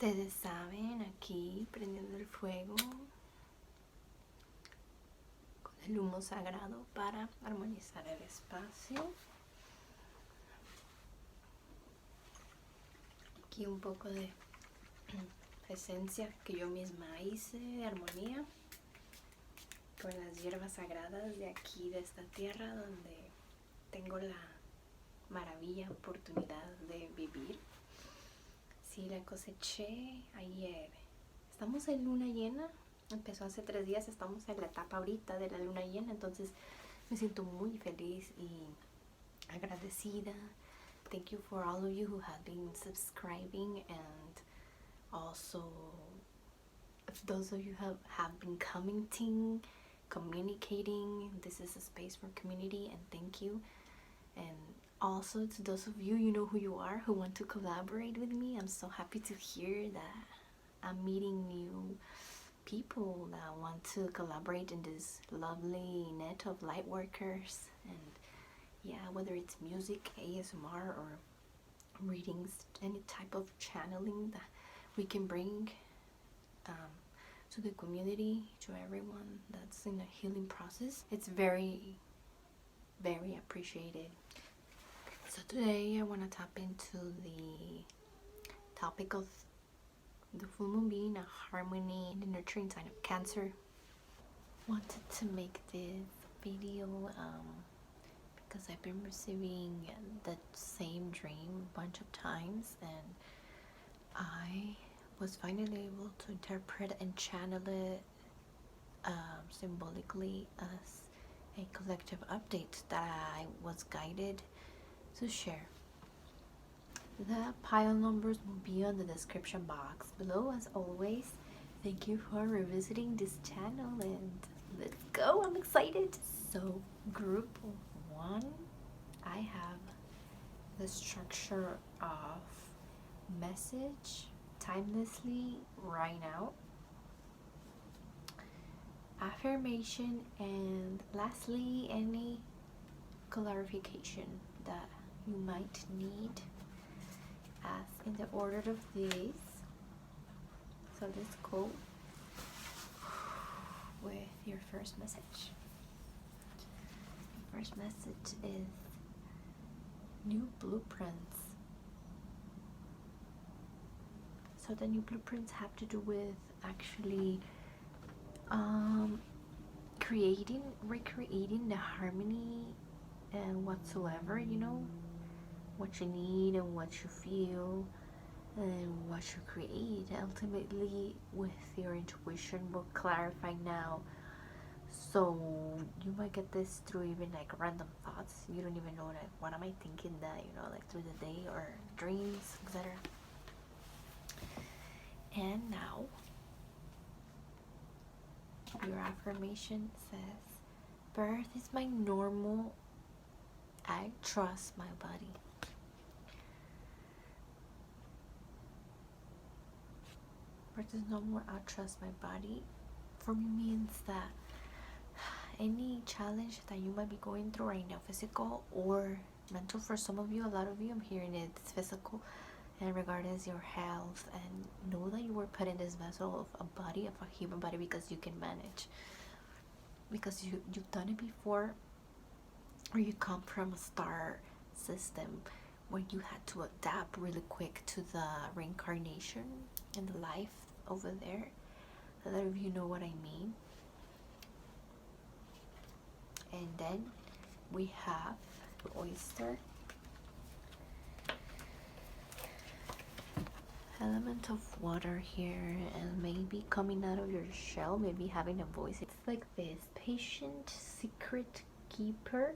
Ustedes saben, aquí prendiendo el fuego con el humo sagrado para armonizar el espacio. Aquí un poco de esencia que yo misma hice de armonía con las hierbas sagradas de aquí, de esta tierra donde tengo la maravilla oportunidad de vivir. Sí, la coseché ayer. Estamos en luna llena. Empezó hace 3 días. Estamos en la etapa ahorita de la luna llena. Entonces me siento muy feliz y agradecida. Thank you for all of you who have been subscribing, and also those of you who have been commenting, communicating. This is a space for community, and thank you. And also to those of you, you know who you are, who want to collaborate with me. I'm so happy to hear that I'm meeting new people that want to collaborate in this lovely net of light workers. And yeah, whether it's music, ASMR, or readings, any type of channeling that we can bring to the community, to everyone that's in a healing process, it's very, very appreciated. So today I want to tap into the topic of the full moon being a harmony in the nurturing sign of Cancer. Wanted to make this video because I've been receiving the same dream a bunch of times, and I was finally able to interpret and channel it symbolically as a collective update that I was guided to share. The pile numbers will be on the description box below as always. Thank you for revisiting this channel, and let's go. I'm excited. So group 1, I have the structure of message, timelessly, right now, affirmation, and lastly any clarification that you might need, as in the order of these. So let's go with your first message. First message is new blueprints. So the new blueprints have to do with actually recreating the harmony and whatsoever, you know, what you need and what you feel and what you create. Ultimately, with your intuition will clarify now. So you might get this through even like random thoughts. You don't even know, like, what am I thinking, that, you know, like through the day or dreams, etc. And now your affirmation says, birth is my normal. I trust my body. Birth is normal. I trust my body. For me means that any challenge that you might be going through right now, physical or mental, for some of you, a lot of you, I'm hearing it's physical, and regardless your health, and know that you were put in this vessel of a body, of a human body, because you can manage, because you've done it before, or you come from a star system where you had to adapt really quick to the reincarnation and the life over there. A lot of you know what I mean. And then we have oyster, element of water here, and maybe coming out of your shell, maybe having a voice. It's like this: patient, secret keeper,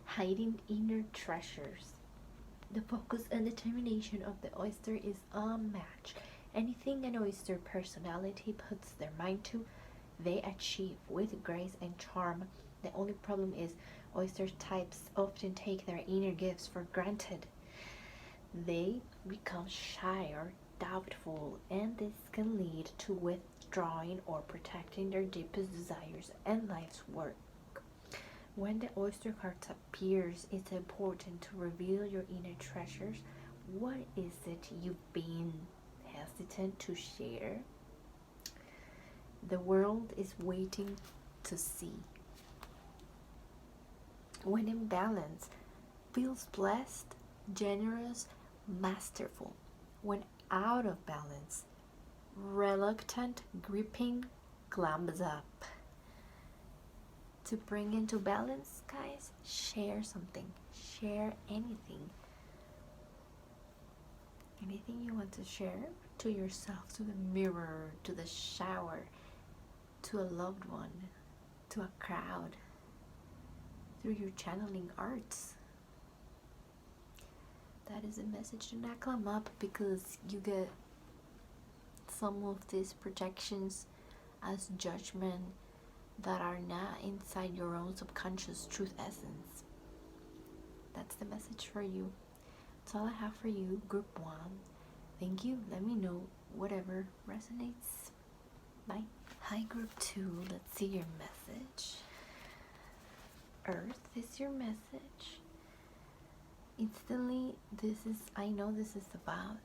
hiding inner treasures. The focus and determination of the oyster is unmatched. Anything an oyster personality puts their mind to, they achieve with grace and charm. The only problem is oyster types often take their inner gifts for granted. They become shy or doubtful, and this can lead to withdrawing or protecting their deepest desires and life's work. When the oyster card appears, it's important to reveal your inner treasures. What is it you've been hesitant content to share. The world is waiting to see. When in balance, feels blessed, generous, masterful. When out of balance, reluctant, gripping, clams up. To bring into balance, guys, share something. Share anything. Anything you want to share to yourself, to the mirror, to the shower, to a loved one, to a crowd, through your channeling arts. That is a message. Do not climb up, because you get some of these projections as judgment that are not inside your own subconscious truth essence. That's the message for you. That's all I have for you, group 1. Thank you. Let me know whatever resonates. Bye. Hi, group 2. Let's see your message. Earth is your message. Instantly, I know this is about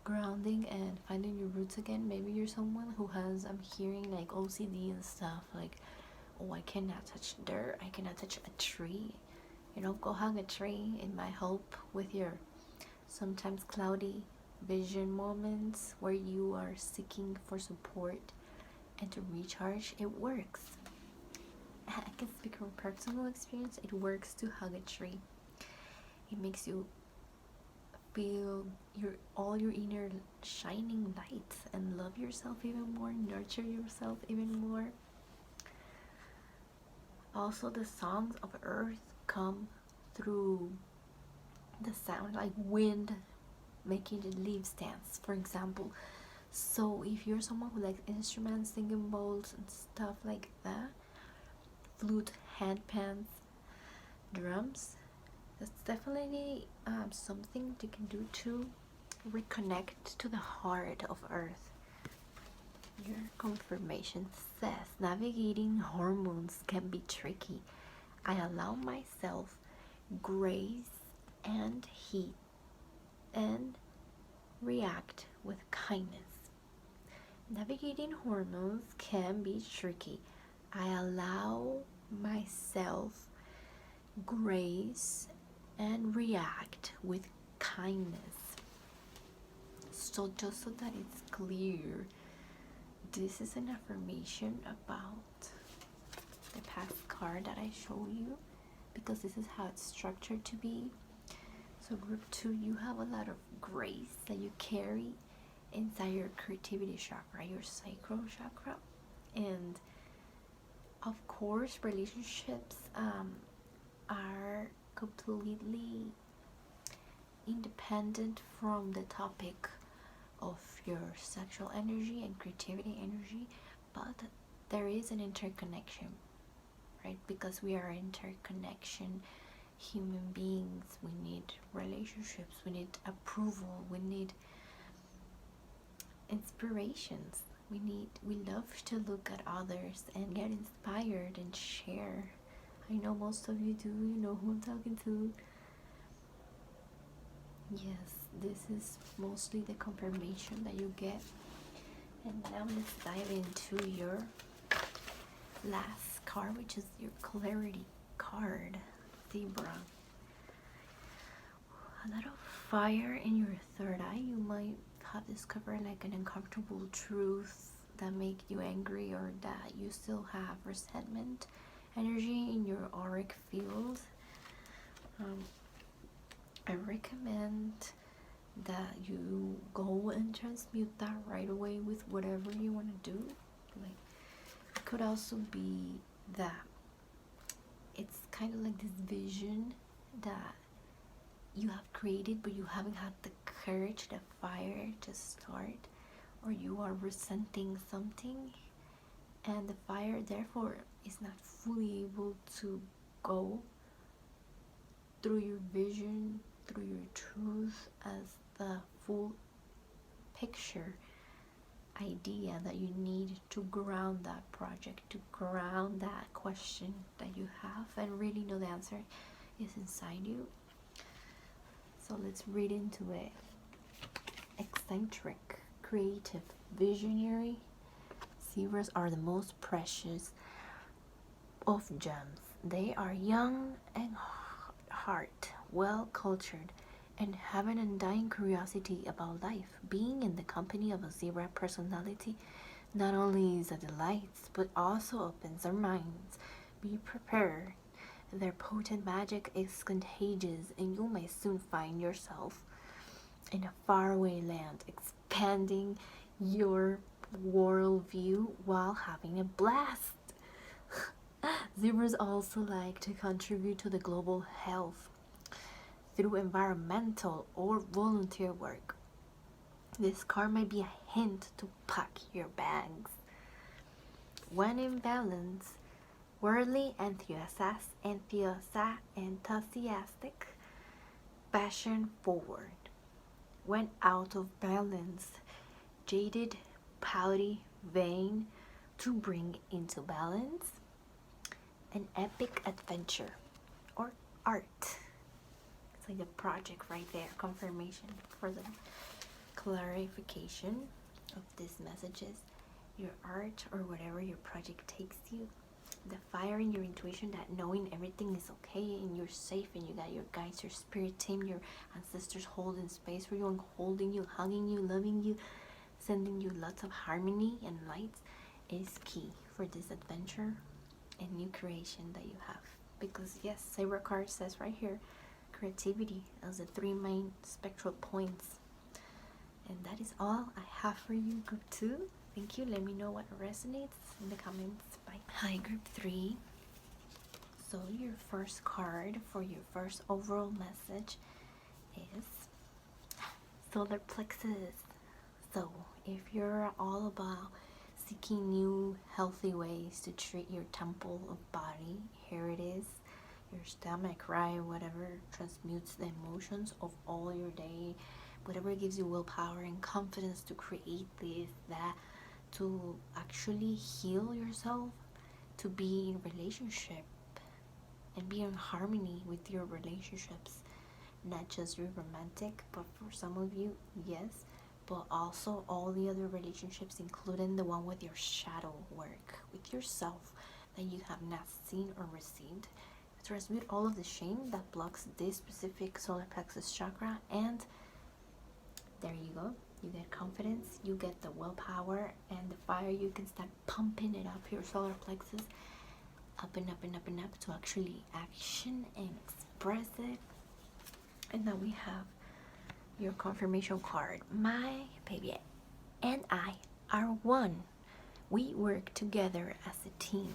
grounding and finding your roots again. Maybe you're someone who has, I'm hearing like OCD and stuff, like, oh, I cannot touch dirt, I cannot touch a tree. Go hug a tree. It might help with your sometimes cloudy vision moments where you are seeking for support and to recharge. It works. I can speak from personal experience. It works to hug a tree. It makes you feel all your inner shining lights and love yourself even more, nurture yourself even more. Also, the songs of earth come through the sound, like wind making the leaves dance, for example. So if you're someone who likes instruments, singing bowls and stuff like that, flute, handpans, drums, that's definitely something you can do to reconnect to the heart of earth. Your confirmation says, navigating hormones can be tricky. I allow myself grace and heat and react with kindness. Navigating hormones can be tricky. I allow myself grace and react with kindness. So just so that it's clear, this is an affirmation about the past card that I show you, because this is how it's structured to be. So group 2, you have a lot of grace that you carry inside your creativity chakra, your sacral chakra. And of course, relationships are completely independent from the topic of your sexual energy and creativity energy, but there is an interconnection, right? Because we are interconnection human beings. We need relationships, we need approval, we need inspirations, we love to look at others and get inspired and share. I know most of you do. You know who I'm talking to. Yes, this is mostly the confirmation that you get. And now let's dive into your last card, which is your clarity card, Zebra. A lot of fire in your third eye. You might have discovered like an uncomfortable truth that make you angry, or that you still have resentment energy in your auric field. I recommend that you go and transmute that right away with whatever you want to do. Like, it could also be that it's kind of like this vision that you have created, but you haven't had the courage, the fire to start, or you are resenting something, and the fire therefore is not fully able to go through your vision, through your truth as the full picture idea that you need to ground that project, to ground that question that you have, and really know the answer is inside you. So let's read into it. Eccentric creative, visionary. Zebras are the most precious of gems. They are young and heart, well cultured, and have an undying curiosity about life. Being in the company of a zebra personality not only is a delight, but also opens our minds. Be prepared. Their potent magic is contagious, and you may soon find yourself in a faraway land, expanding your worldview while having a blast. Zebras also like to contribute to the global health through environmental or volunteer work. This card might be a hint to pack your bags. When in balance, worldly enthusiastic, passion forward. When out of balance, jaded, pouty, vain, to bring into balance, an epic adventure or art. It's like a project right there, confirmation for the clarification of these messages. Your art or whatever your project takes you, the fire in your intuition, that knowing everything is okay and you're safe and you got your guides, your spirit team, your ancestors holding space for you and holding you, hugging you, loving you, sending you lots of harmony and light, is key for this adventure and new creation that you have. Because yes, Saber card says right here, creativity as the 3 main spectral points. And that is all I have for you, group 2. Thank you. Let me know what resonates in the comments. Bye. Hi, group 3. So your first card for your first overall message is solar plexus. So if you're all about seeking new healthy ways to treat your temple of body, here it is. Your stomach, right? Whatever transmutes the emotions of all your day, whatever gives you willpower and confidence to create this, that, to actually heal yourself, to be in relationship and be in harmony with your relationships, not just your romantic, but for some of you, yes, but also all the other relationships, including the one with your shadow work, with yourself that you have not seen or received. Transmute all of the shame that blocks this specific solar plexus chakra, and there you go. You get confidence, you get the willpower and the fire. You can start pumping it up, your solar plexus, up and up and up and up, to actually action and express it. And now we have your confirmation card. My baby and I are one. We work together as a team.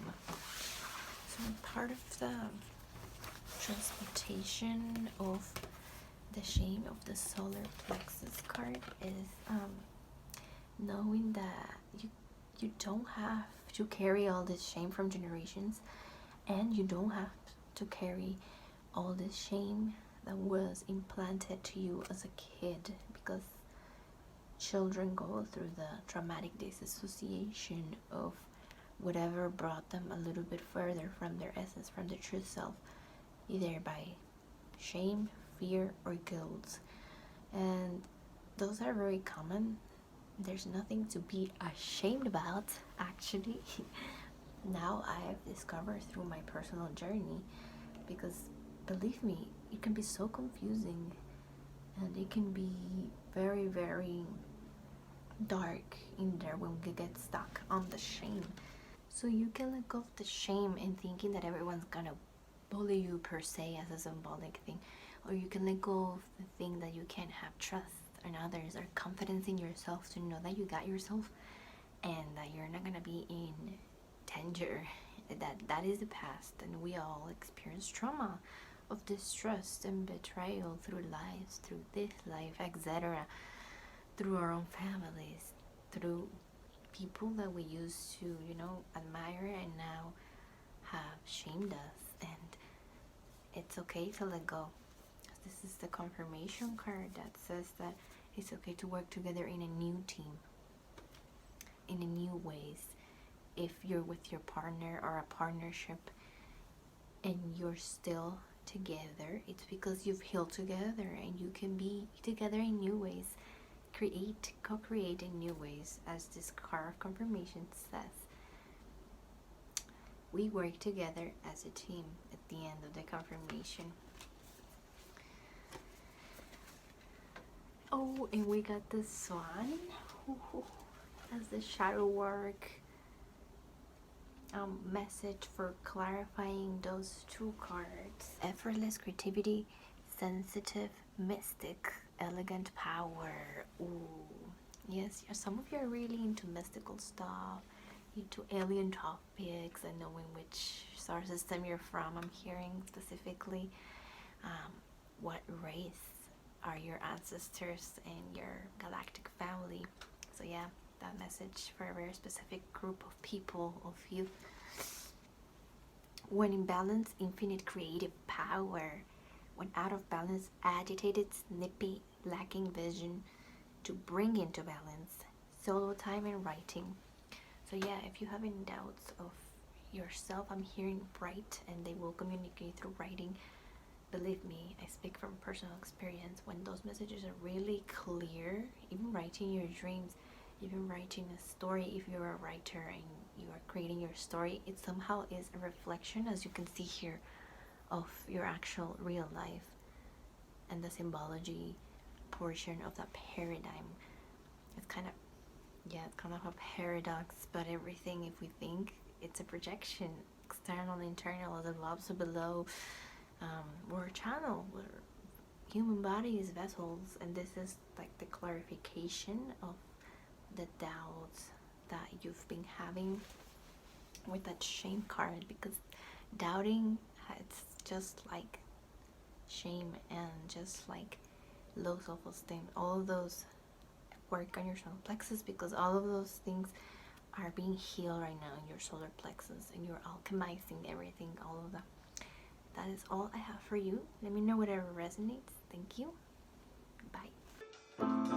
So part of the transmutation of the shame of the solar plexus card is knowing that you don't have to carry all this shame from generations, and you don't have to carry all this shame that was implanted to you as a kid, because children go through the traumatic disassociation of whatever brought them a little bit further from their essence, from their true self, either by shame, fear, or guilt. And those are very common. There's nothing to be ashamed about, actually. Now I have discovered through my personal journey, because believe me, it can be so confusing and it can be very, very dark in there when we get stuck on the shame. So you can let go of the shame and thinking that everyone's gonna bully you per se as a symbolic thing, or you can let go of the thing that you can't have trust in others or confidence in yourself, to know that you got yourself and that you're not gonna be in danger. That is the past, and we all experience trauma of distrust and betrayal through lives, through this life, etc., through our own families, through people that we used to, admire and now have shamed us. And it's okay to let go. This is the confirmation card that says that it's okay to work together in a new team, in a new ways. If you're with your partner or a partnership and you're still together, it's because you've healed together and you can be together in new ways. co-create in new ways, as this card of confirmation says. We work together as a team at the end of the confirmation. Oh, and we got the swan as the shadow work message for clarifying those two cards. Effortless creativity, sensitive, mystic, elegant power. Ooh, yes, some of you are really into mystical stuff, into alien topics, and knowing which star system you're from. I'm hearing specifically what race are your ancestors and your galactic family. So yeah, that message for a very specific group of people, of you. When in balance, infinite creative power. When out of balance, agitated, snippy, lacking vision, to bring into balance. Solo time and writing. So yeah, if you have any doubts of yourself, I'm hearing write, and they will communicate through writing. Believe me, I speak from personal experience. When those messages are really clear, even writing your dreams, even writing a story, if you're a writer and you are creating your story, it somehow is a reflection, as you can see here, of your actual real life and the symbology portion of that paradigm. It's kind of a paradox, but everything, if we think, it's a projection, external and internal, as above so below. We're a channel, we're human bodies, vessels, and this is like the clarification of the doubts that you've been having with that shame card, because doubting, it's just like shame and just like low self-esteem. All of those work on your solar plexus, because all of those things are being healed right now in your solar plexus, and you're alchemizing everything, all of that. That is all I have for you. Let me know whatever resonates. Thank you. Bye.